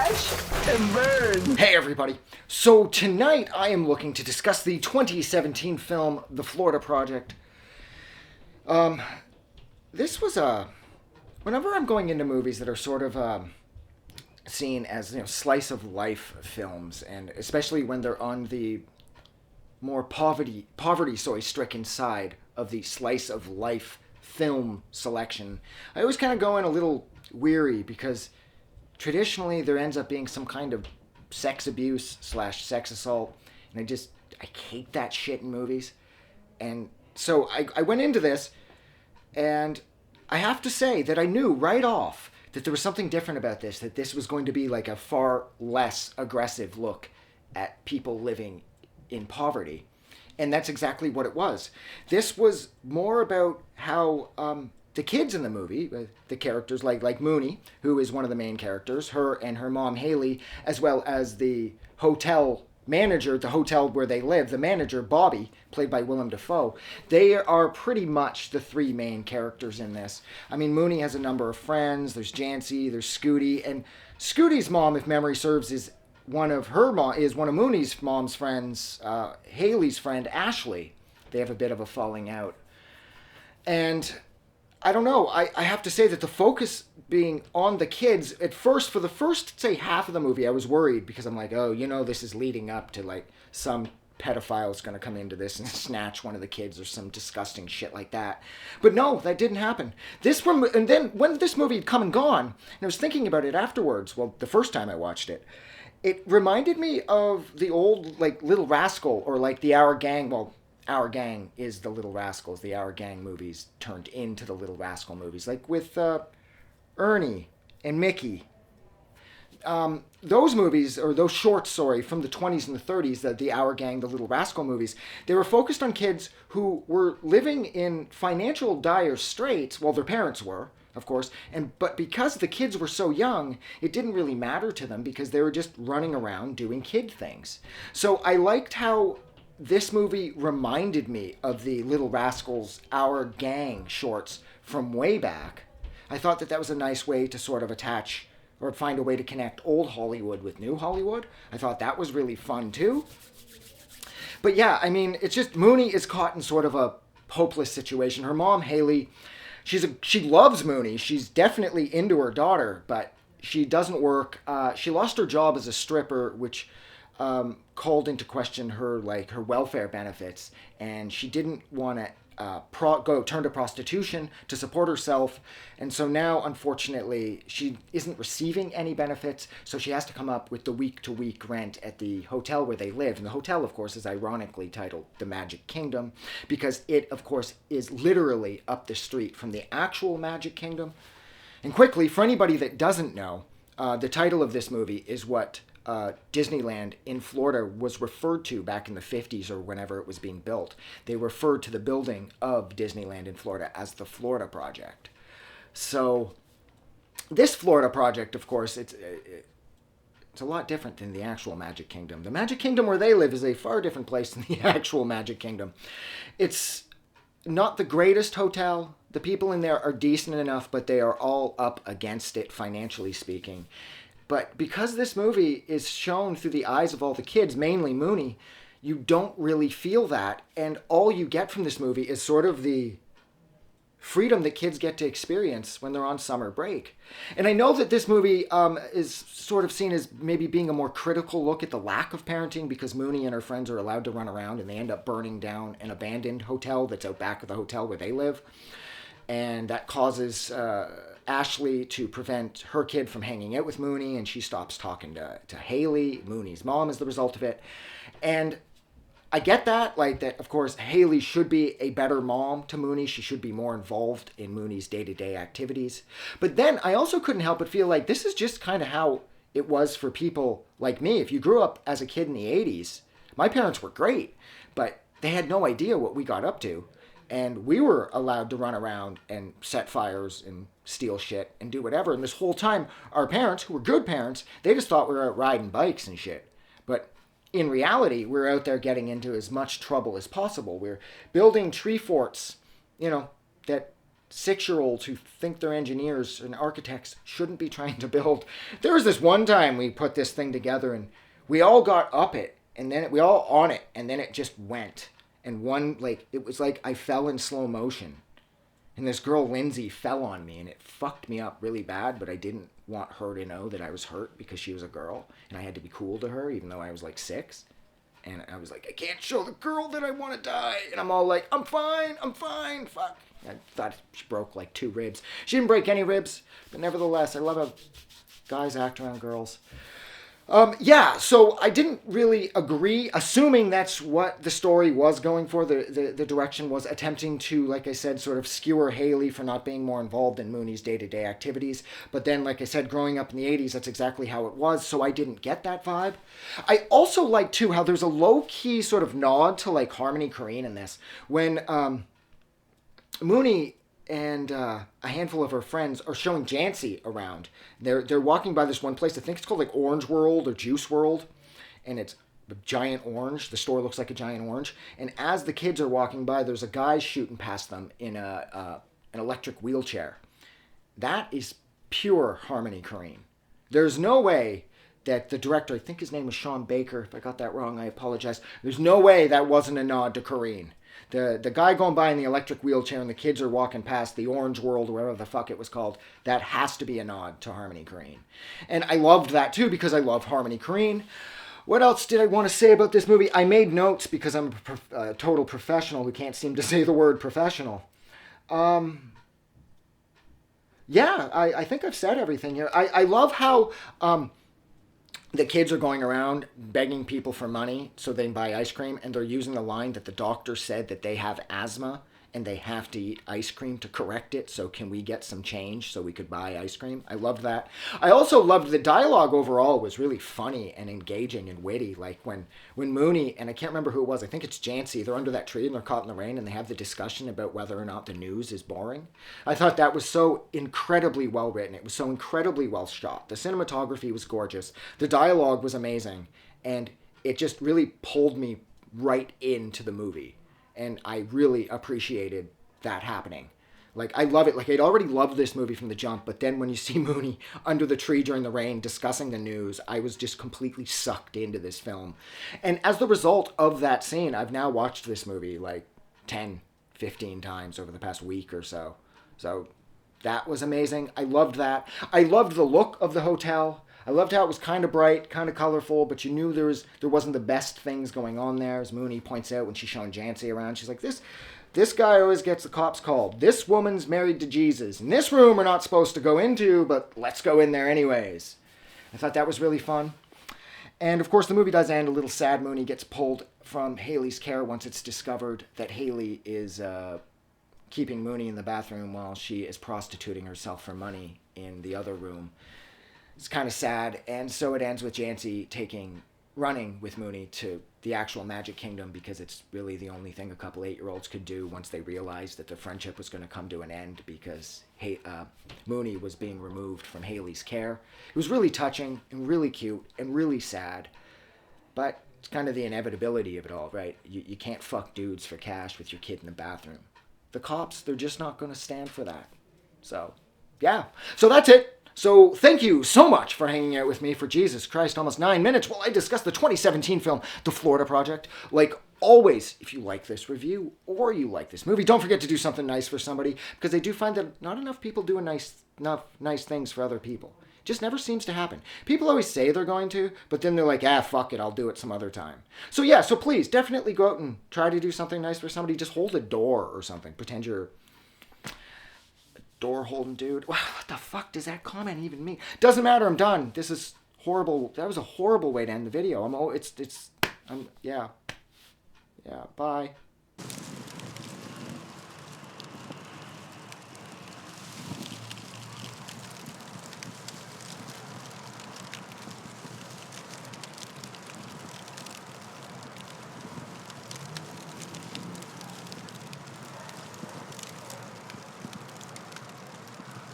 Crash and burn. Hey everybody. So tonight I am looking to discuss the 2017 film The Florida Project. This was whenever I'm going into movies that are sort of seen as, slice of life films, and especially when they're on the more poverty stricken side of the slice of life film selection, I always kind of go in a little weary because traditionally there ends up being some kind of sex abuse / sex assault, and I hate that shit in movies. And so I went into this, and I have to say that I knew right off that there was something different about this, that this was going to be like a far less aggressive look at people living in poverty. And that's exactly what it was. This was more about how the kids in the movie, the characters like Mooney, who is one of the main characters, her and her mom Haley, as well as the hotel manager, the hotel where they live, the manager Bobby, played by Willem Dafoe. They are pretty much the three main characters in this. I mean, Mooney has a number of friends. There's Jancy, there's Scooty, and Scooty's mom, if memory serves, is one of Mooney's mom's friends, Haley's friend Ashley. They have a bit of a falling out, and I don't know. I have to say that the focus being on the kids, at first, for the first, say, half of the movie, I was worried because I'm like, oh, this is leading up to, like, some pedophile is going to come into this and snatch one of the kids or some disgusting shit like that. But no, that didn't happen. And then when this movie had come and gone, and I was thinking about it afterwards, well, the first time I watched it, it reminded me of the old, like, Little Rascal, or like the Our Gang. Well, Our Gang is the Little Rascals. The Our Gang movies turned into the Little Rascal movies, like with Ernie and Mickey. Those movies, or those shorts, from the 20s and the 30s, the Our Gang, the Little Rascal movies, they were focused on kids who were living in financial dire straits. Well, their parents were, of course, but because the kids were so young, it didn't really matter to them because they were just running around doing kid things. So I liked how this movie reminded me of the Little Rascals' Our Gang shorts from way back. I thought that was a nice way to sort of attach or find a way to connect old Hollywood with new Hollywood. I thought that was really fun too. But yeah, I mean, it's just Mooney is caught in sort of a hopeless situation. Her mom, Haley, she loves Mooney. She's definitely into her daughter, but she doesn't work. She lost her job as a stripper, which called into question her welfare benefits, and she didn't want to turn to prostitution to support herself, and so now, unfortunately, she isn't receiving any benefits, so she has to come up with the week-to-week rent at the hotel where they live. And the hotel, of course, is ironically titled The Magic Kingdom, because it, of course, is literally up the street from the actual Magic Kingdom. And quickly, for anybody that doesn't know, the title of this movie is what Disneyland in Florida was referred to back in the 50s or whenever it was being built. They referred to the building of Disneyland in Florida as the Florida Project. So this Florida Project, of course, it's a lot different than the actual Magic Kingdom. The Magic Kingdom where they live is a far different place than the actual Magic Kingdom. It's not the greatest hotel. The people in there are decent enough, but they are all up against it, financially speaking. But because this movie is shown through the eyes of all the kids, mainly Mooney, you don't really feel that. And all you get from this movie is sort of the freedom that kids get to experience when they're on summer break. And I know that this movie is sort of seen as maybe being a more critical look at the lack of parenting, because Mooney and her friends are allowed to run around and they end up burning down an abandoned hotel that's out back of the hotel where they live. And that causes Ashley to prevent her kid from hanging out with Mooney, and she stops talking to Haley, Mooney's mom, as the result of it. And I get that, of course, Haley should be a better mom to Mooney. She should be more involved in Mooney's day-to-day activities. But then I also couldn't help but feel like this is just kind of how it was for people like me. If you grew up as a kid in the 80s, my parents were great, but they had no idea what we got up to. And we were allowed to run around and set fires and steal shit and do whatever. And this whole time, our parents, who were good parents, they just thought we were out riding bikes and shit. But in reality, we're out there getting into as much trouble as possible. We're building tree forts, that 6-year-olds who think they're engineers and architects shouldn't be trying to build. There was this one time we put this thing together and we all got up it and then we all on it and then it just went. And it was like I fell in slow motion. And this girl, Lindsay, fell on me and it fucked me up really bad, but I didn't want her to know that I was hurt because she was a girl and I had to be cool to her even though I was like 6. And I was like, I can't show the girl that I want to die. And I'm all like, I'm fine, fuck. I thought she broke like 2 ribs. She didn't break any ribs, but nevertheless, I love how guys act around girls. So I didn't really agree, assuming that's what the story was going for. The direction was attempting to, like I said, sort of skewer Haley for not being more involved in Mooney's day-to-day activities. But then, like I said, growing up in the 80s, that's exactly how it was, so I didn't get that vibe. I also like, too, how there's a low-key sort of nod to, like, Harmony Korine in this. When Mooney and a handful of her friends are showing Jancy around. They're walking by this one place. I think it's called like Orange World or Juice World, and it's a giant orange. The store looks like a giant orange. And as the kids are walking by, there's a guy shooting past them in an electric wheelchair. That is pure Harmony Korine. There's no way that the director, I think his name was Sean Baker. If I got that wrong, I apologize. There's no way that wasn't a nod to Korine. The guy going by in the electric wheelchair and the kids are walking past the Orange World, or whatever the fuck it was called, that has to be a nod to Harmony Korine. And I loved that too because I love Harmony Korine. What else did I want to say about this movie? I made notes because I'm a total professional who can't seem to say the word professional. I think I've said everything here. I love how the kids are going around begging people for money so they can buy ice cream, and they're using the line that the doctor said that they have asthma and they have to eat ice cream to correct it, so can we get some change so we could buy ice cream? I loved that. I also loved the dialogue overall was really funny and engaging and witty, like when Mooney, and I can't remember who it was, I think it's Jancy, they're under that tree and they're caught in the rain and they have the discussion about whether or not the news is boring. I thought that was so incredibly well written. It was so incredibly well shot. The cinematography was gorgeous. The dialogue was amazing, and it just really pulled me right into the movie. And I really appreciated that happening. Like, I love it. Like, I'd already loved this movie from the jump, but then when you see Mooney under the tree during the rain discussing the news, I was just completely sucked into this film. And as the result of that scene, I've now watched this movie like 10, 15 times over the past week or so. So that was amazing. I loved that. I loved the look of the hotel. I loved how it was kind of bright, kind of colorful, but you knew there wasn't the best things going on there. As Mooney points out when she's showing Jancy around, she's like, this guy always gets the cops called. This woman's married to Jesus. And this room we're not supposed to go into, but let's go in there anyways. I thought that was really fun. And of course, the movie does end a little sad. Mooney gets pulled from Haley's care once it's discovered that Haley is keeping Mooney in the bathroom while she is prostituting herself for money in the other room. It's kind of sad, and so it ends with Jancy running with Mooney to the actual Magic Kingdom because it's really the only thing a couple 8-year-olds could do once they realized that their friendship was going to come to an end because Mooney was being removed from Haley's care. It was really touching and really cute and really sad, but it's kind of the inevitability of it all, right? You can't fuck dudes for cash with your kid in the bathroom. The cops, they're just not going to stand for that. So, yeah. So that's it. So thank you so much for hanging out with me for, Jesus Christ, almost 9 minutes while I discuss the 2017 film, The Florida Project. Like always, if you like this review or you like this movie, don't forget to do something nice for somebody, because I do find that not enough people do enough nice things for other people. It just never seems to happen. People always say they're going to, but then they're like, fuck it, I'll do it some other time. So yeah, so please definitely go out and try to do something nice for somebody. Just hold a door or something. Pretend you're door holding dude. Wow, what the fuck does that comment even mean? Doesn't matter, I'm done. This is horrible. That was a horrible way to end the video. Yeah, bye.